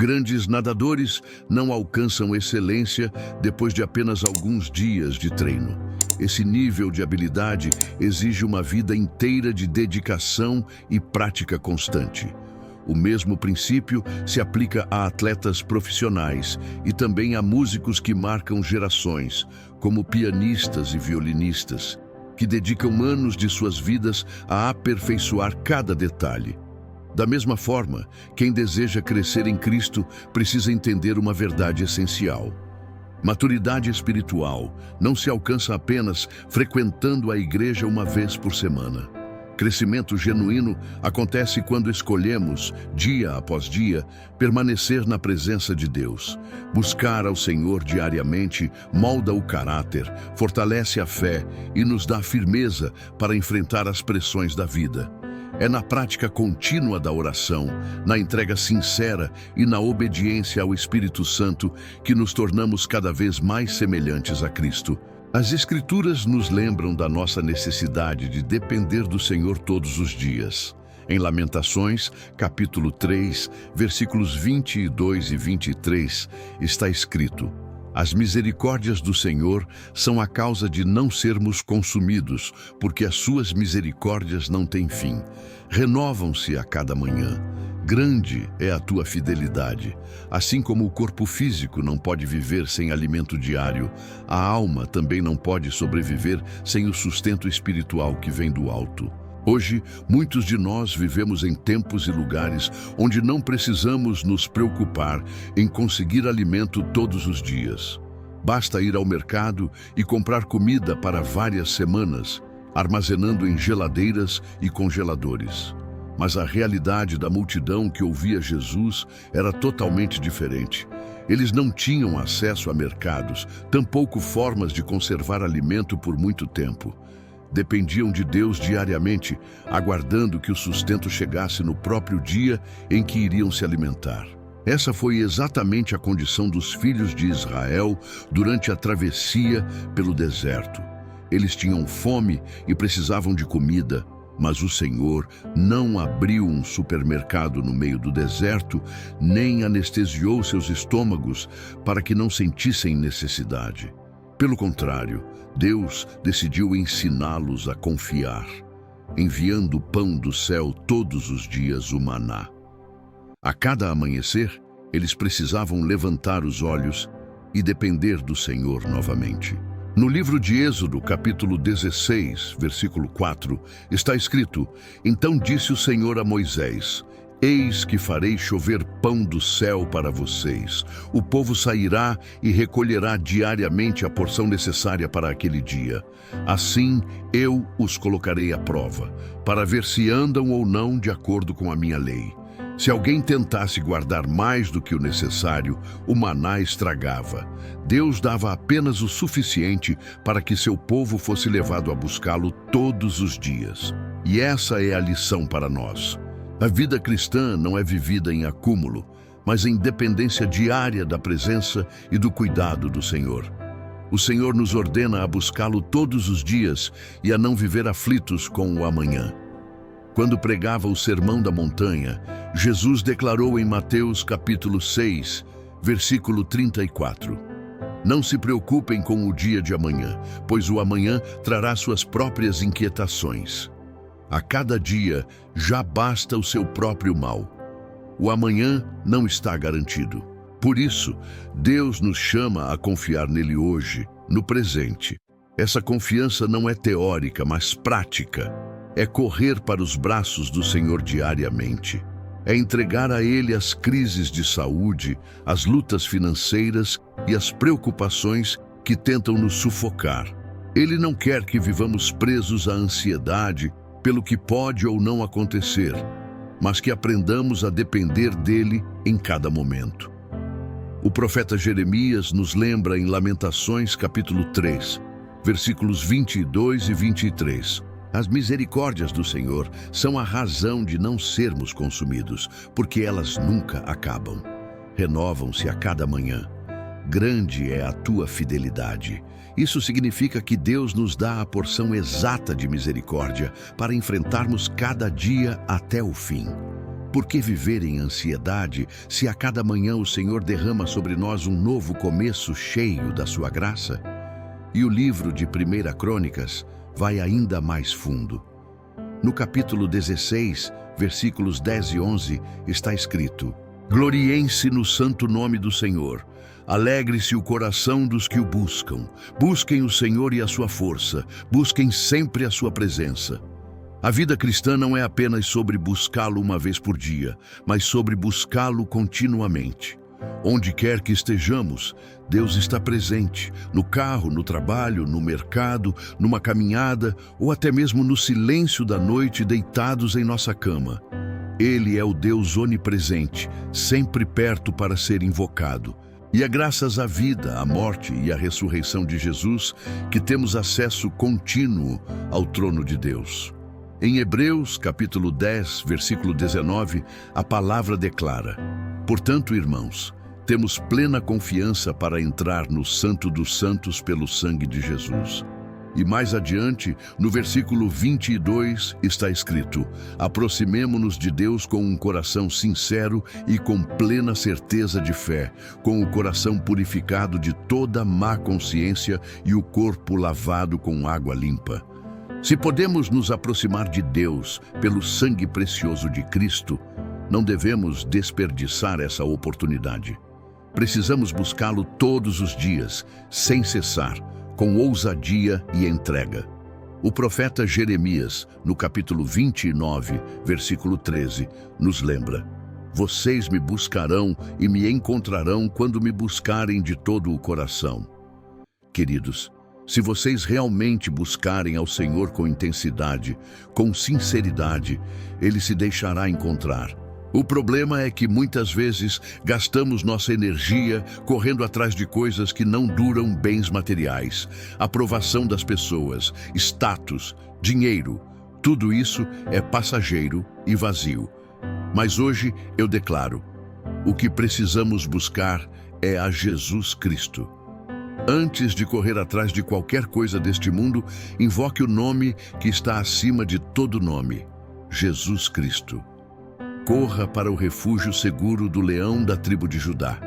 Grandes nadadores não alcançam excelência depois de apenas alguns dias de treino. Esse nível de habilidade exige uma vida inteira de dedicação e prática constante. O mesmo princípio se aplica a atletas profissionais e também a músicos que marcam gerações, como pianistas e violinistas, que dedicam anos de suas vidas a aperfeiçoar cada detalhe. Da mesma forma, quem deseja crescer em Cristo precisa entender uma verdade essencial. Maturidade espiritual não se alcança apenas frequentando a igreja uma vez por semana. Crescimento genuíno acontece quando escolhemos, dia após dia, permanecer na presença de Deus. Buscar ao Senhor diariamente molda o caráter, fortalece a fé e nos dá firmeza para enfrentar as pressões da vida. É na prática contínua da oração, na entrega sincera e na obediência ao Espírito Santo que nos tornamos cada vez mais semelhantes a Cristo. As Escrituras nos lembram da nossa necessidade de depender do Senhor todos os dias. Em Lamentações, capítulo 3, versículos 22 e 23, está escrito: As misericórdias do Senhor são a causa de não sermos consumidos, porque as suas misericórdias não têm fim. Renovam-se a cada manhã. Grande é a tua fidelidade. Assim como o corpo físico não pode viver sem alimento diário, a alma também não pode sobreviver sem o sustento espiritual que vem do alto. Hoje, muitos de nós vivemos em tempos e lugares onde não precisamos nos preocupar em conseguir alimento todos os dias. Basta ir ao mercado e comprar comida para várias semanas, armazenando em geladeiras e congeladores. Mas a realidade da multidão que ouvia Jesus era totalmente diferente. Eles não tinham acesso a mercados, tampouco formas de conservar alimento por muito tempo. Dependiam de Deus diariamente, aguardando que o sustento chegasse no próprio dia em que iriam se alimentar. Essa foi exatamente a condição dos filhos de Israel durante a travessia pelo deserto. Eles tinham fome e precisavam de comida, mas o Senhor não abriu um supermercado no meio do deserto, nem anestesiou seus estômagos para que não sentissem necessidade. Pelo contrário, Deus decidiu ensiná-los a confiar, enviando o pão do céu todos os dias, o maná. A cada amanhecer, eles precisavam levantar os olhos e depender do Senhor novamente. No livro de Êxodo, capítulo 16, versículo 4, está escrito: Então disse o Senhor a Moisés: Eis que farei chover pão do céu para vocês. O povo sairá e recolherá diariamente a porção necessária para aquele dia. Assim eu os colocarei à prova, para ver se andam ou não de acordo com a minha lei. Se alguém tentasse guardar mais do que o necessário, o maná estragava. Deus dava apenas o suficiente para que seu povo fosse levado a buscá-lo todos os dias. E essa é a lição para nós. A vida cristã não é vivida em acúmulo, mas em dependência diária da presença e do cuidado do Senhor. O Senhor nos ordena a buscá-lo todos os dias e a não viver aflitos com o amanhã. Quando pregava o Sermão da Montanha, Jesus declarou em Mateus capítulo 6, versículo 34: Não se preocupem com o dia de amanhã, pois o amanhã trará suas próprias inquietações. A cada dia já basta o seu próprio mal. O amanhã não está garantido. Por isso, Deus nos chama a confiar nele hoje, no presente. Essa confiança não é teórica, mas prática. É correr para os braços do Senhor diariamente. É entregar a Ele as crises de saúde, as lutas financeiras e as preocupações que tentam nos sufocar. Ele não quer que vivamos presos à ansiedade pelo que pode ou não acontecer, mas que aprendamos a depender dele em cada momento. O profeta Jeremias nos lembra em Lamentações capítulo 3, versículos 22 e 23. As misericórdias do Senhor são a razão de não sermos consumidos, porque elas nunca acabam. Renovam-se a cada manhã. Grande é a tua fidelidade. Isso significa que Deus nos dá a porção exata de misericórdia para enfrentarmos cada dia até o fim. Por que viver em ansiedade se a cada manhã o Senhor derrama sobre nós um novo começo cheio da sua graça? E o livro de 1 Crônicas vai ainda mais fundo. No capítulo 16, versículos 10 e 11, está escrito: Gloriem-se no santo nome do Senhor. Alegre-se o coração dos que o buscam. Busquem o Senhor e a sua força. Busquem sempre a sua presença. A vida cristã não é apenas sobre buscá-lo uma vez por dia, mas sobre buscá-lo continuamente. Onde quer que estejamos, Deus está presente, no carro, no trabalho, no mercado, numa caminhada ou até mesmo no silêncio da noite deitados em nossa cama. Ele é o Deus onipresente, sempre perto para ser invocado. E é graças à vida, à morte e à ressurreição de Jesus que temos acesso contínuo ao trono de Deus. Em Hebreus, capítulo 10, versículo 19, a palavra declara: Portanto, irmãos, temos plena confiança para entrar no Santo dos Santos pelo sangue de Jesus. E mais adiante, no versículo 22, está escrito: Aproximemo-nos de Deus com um coração sincero e com plena certeza de fé, com o coração purificado de toda má consciência e o corpo lavado com água limpa. Se podemos nos aproximar de Deus pelo sangue precioso de Cristo, não devemos desperdiçar essa oportunidade. Precisamos buscá-lo todos os dias, sem cessar, com ousadia e entrega. O profeta Jeremias, no capítulo 29, versículo 13, nos lembra: Vocês me buscarão e me encontrarão quando me buscarem de todo o coração. Queridos, se vocês realmente buscarem ao Senhor com intensidade, com sinceridade, Ele se deixará encontrar. O problema é que muitas vezes gastamos nossa energia correndo atrás de coisas que não duram, bens materiais, aprovação das pessoas, status, dinheiro. Tudo isso é passageiro e vazio. Mas hoje eu declaro: o que precisamos buscar é a Jesus Cristo. Antes de correr atrás de qualquer coisa deste mundo, invoque o nome que está acima de todo nome: Jesus Cristo. Corra para o refúgio seguro do leão da tribo de Judá.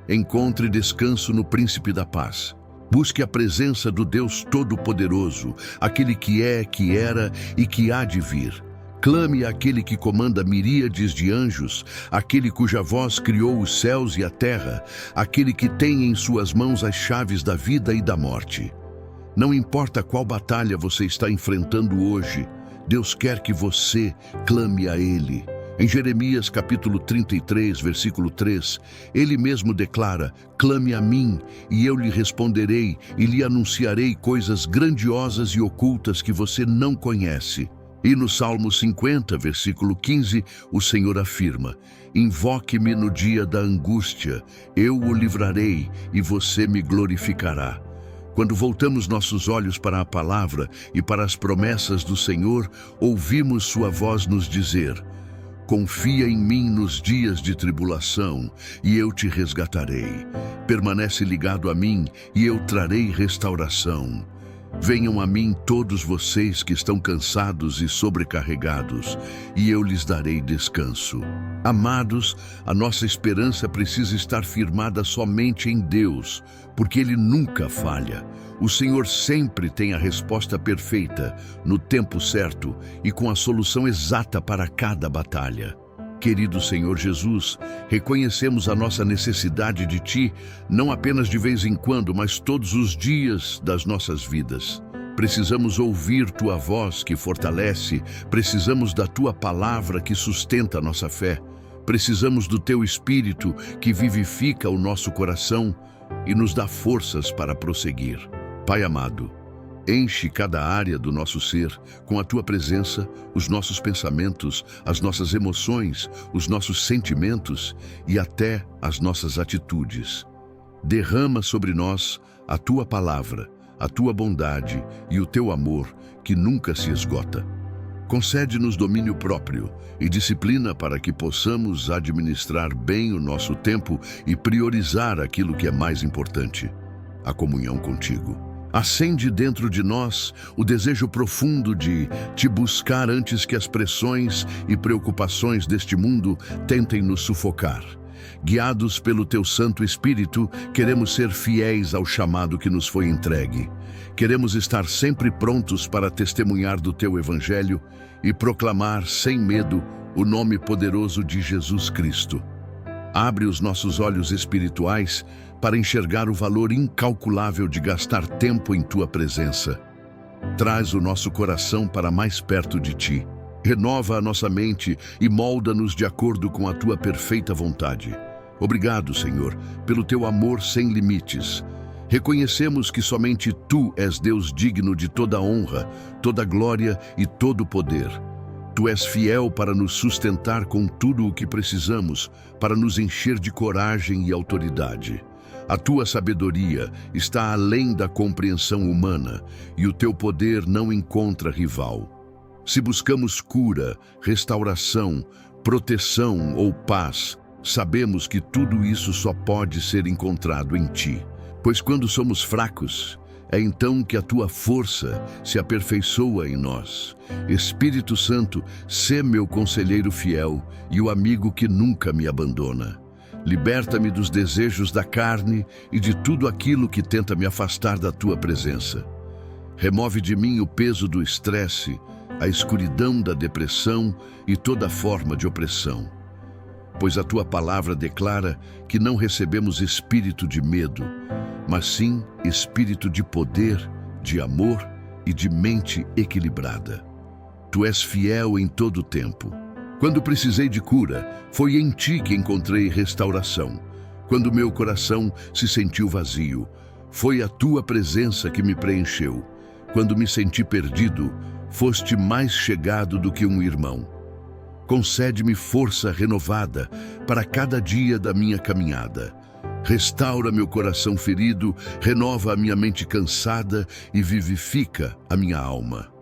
Encontre descanso no Príncipe da Paz. Busque a presença do Deus Todo-Poderoso, aquele que é, que era e que há de vir. Clame àquele que comanda miríades de anjos, aquele cuja voz criou os céus e a terra, aquele que tem em suas mãos as chaves da vida e da morte. Não importa qual batalha você está enfrentando hoje, Deus quer que você clame a Ele. Em Jeremias capítulo 33, versículo 3, Ele mesmo declara: Clame a mim, e eu lhe responderei, e lhe anunciarei coisas grandiosas e ocultas que você não conhece. E no Salmo 50, versículo 15, o Senhor afirma: Invoque-me no dia da angústia, eu o livrarei, e você me glorificará. Quando voltamos nossos olhos para a palavra e para as promessas do Senhor, ouvimos sua voz nos dizer: Confia em mim nos dias de tribulação, e eu te resgatarei. Permanece ligado a mim, e eu trarei restauração. Venham a mim todos vocês que estão cansados e sobrecarregados, e eu lhes darei descanso. Amados, a nossa esperança precisa estar firmada somente em Deus, porque Ele nunca falha. O Senhor sempre tem a resposta perfeita, no tempo certo e com a solução exata para cada batalha. Querido Senhor Jesus, reconhecemos a nossa necessidade de Ti, não apenas de vez em quando, mas todos os dias das nossas vidas. Precisamos ouvir Tua voz que fortalece, precisamos da Tua palavra que sustenta a nossa fé, precisamos do Teu Espírito que vivifica o nosso coração e nos dá forças para prosseguir. Pai amado, enche cada área do nosso ser com a Tua presença, os nossos pensamentos, as nossas emoções, os nossos sentimentos e até as nossas atitudes. Derrama sobre nós a Tua palavra, a Tua bondade e o Teu amor que nunca se esgota. Concede-nos domínio próprio e disciplina para que possamos administrar bem o nosso tempo e priorizar aquilo que é mais importante: a comunhão contigo. Acende dentro de nós o desejo profundo de te buscar antes que as pressões e preocupações deste mundo tentem nos sufocar. Guiados pelo teu Santo Espírito, queremos ser fiéis ao chamado que nos foi entregue. Queremos estar sempre prontos para testemunhar do teu Evangelho e proclamar sem medo o nome poderoso de Jesus Cristo. Abre os nossos olhos espirituais para enxergar o valor incalculável de gastar tempo em tua presença. Traz o nosso coração para mais perto de ti. Renova a nossa mente e molda-nos de acordo com a tua perfeita vontade. Obrigado, Senhor, pelo teu amor sem limites. Reconhecemos que somente tu és Deus digno de toda honra, toda glória e todo poder. Tu és fiel para nos sustentar com tudo o que precisamos, para nos encher de coragem e autoridade. A tua sabedoria está além da compreensão humana e o teu poder não encontra rival. Se buscamos cura, restauração, proteção ou paz, sabemos que tudo isso só pode ser encontrado em ti. Pois quando somos fracos, é então que a tua força se aperfeiçoa em nós. Espírito Santo, sê meu conselheiro fiel e o amigo que nunca me abandona. Liberta-me dos desejos da carne e de tudo aquilo que tenta me afastar da tua presença. Remove de mim o peso do estresse, a escuridão da depressão e toda forma de opressão. Pois a tua palavra declara que não recebemos espírito de medo, mas sim espírito de poder, de amor e de mente equilibrada. Tu és fiel em todo o tempo. Quando precisei de cura, foi em ti que encontrei restauração. Quando meu coração se sentiu vazio, foi a tua presença que me preencheu. Quando me senti perdido, foste mais chegado do que um irmão. Concede-me força renovada para cada dia da minha caminhada. Restaura meu coração ferido, renova a minha mente cansada e vivifica a minha alma.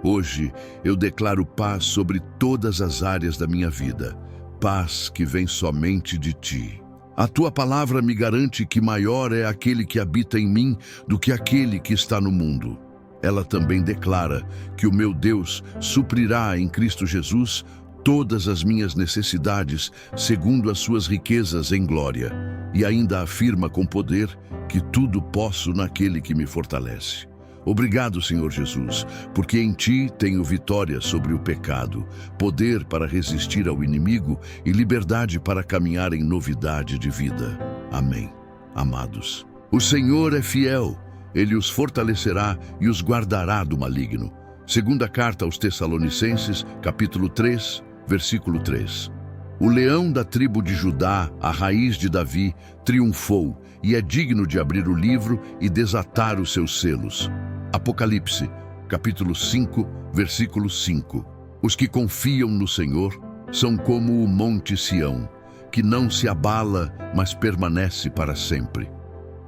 Hoje eu declaro paz sobre todas as áreas da minha vida, paz que vem somente de ti. A tua palavra me garante que maior é aquele que habita em mim do que aquele que está no mundo. Ela também declara que o meu Deus suprirá em Cristo Jesus todas as minhas necessidades segundo as suas riquezas em glória, e ainda afirma com poder que tudo posso naquele que me fortalece. Obrigado, Senhor Jesus, porque em ti tenho vitória sobre o pecado, poder para resistir ao inimigo e liberdade para caminhar em novidade de vida. Amém. Amados, o Senhor é fiel, Ele os fortalecerá e os guardará do maligno. Segunda carta aos Tessalonicenses, capítulo 3, versículo 3. O leão da tribo de Judá, a raiz de Davi, triunfou e é digno de abrir o livro e desatar os seus selos. Apocalipse, capítulo 5, versículo 5. Os que confiam no Senhor são como o monte Sião, que não se abala, mas permanece para sempre.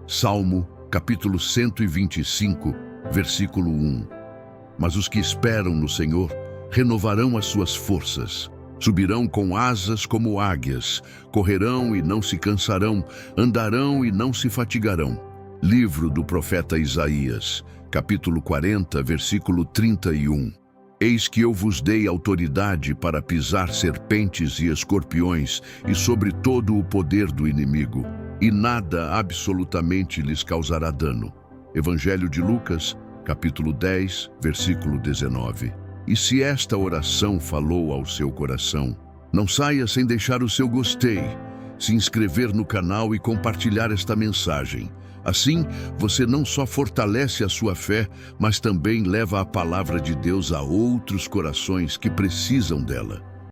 Salmo, capítulo 125, versículo 1. Mas os que esperam no Senhor renovarão as suas forças. Subirão com asas como águias, correrão e não se cansarão, andarão e não se fatigarão. Livro do profeta Isaías, capítulo 40, versículo 31. Eis que eu vos dei autoridade para pisar serpentes e escorpiões e sobre todo o poder do inimigo, e nada absolutamente lhes causará dano. Evangelho de Lucas, capítulo 10, versículo 19. E se esta oração falou ao seu coração, não saia sem deixar o seu gostei, se inscrever no canal e compartilhar esta mensagem. Assim, você não só fortalece a sua fé, mas também leva a palavra de Deus a outros corações que precisam dela.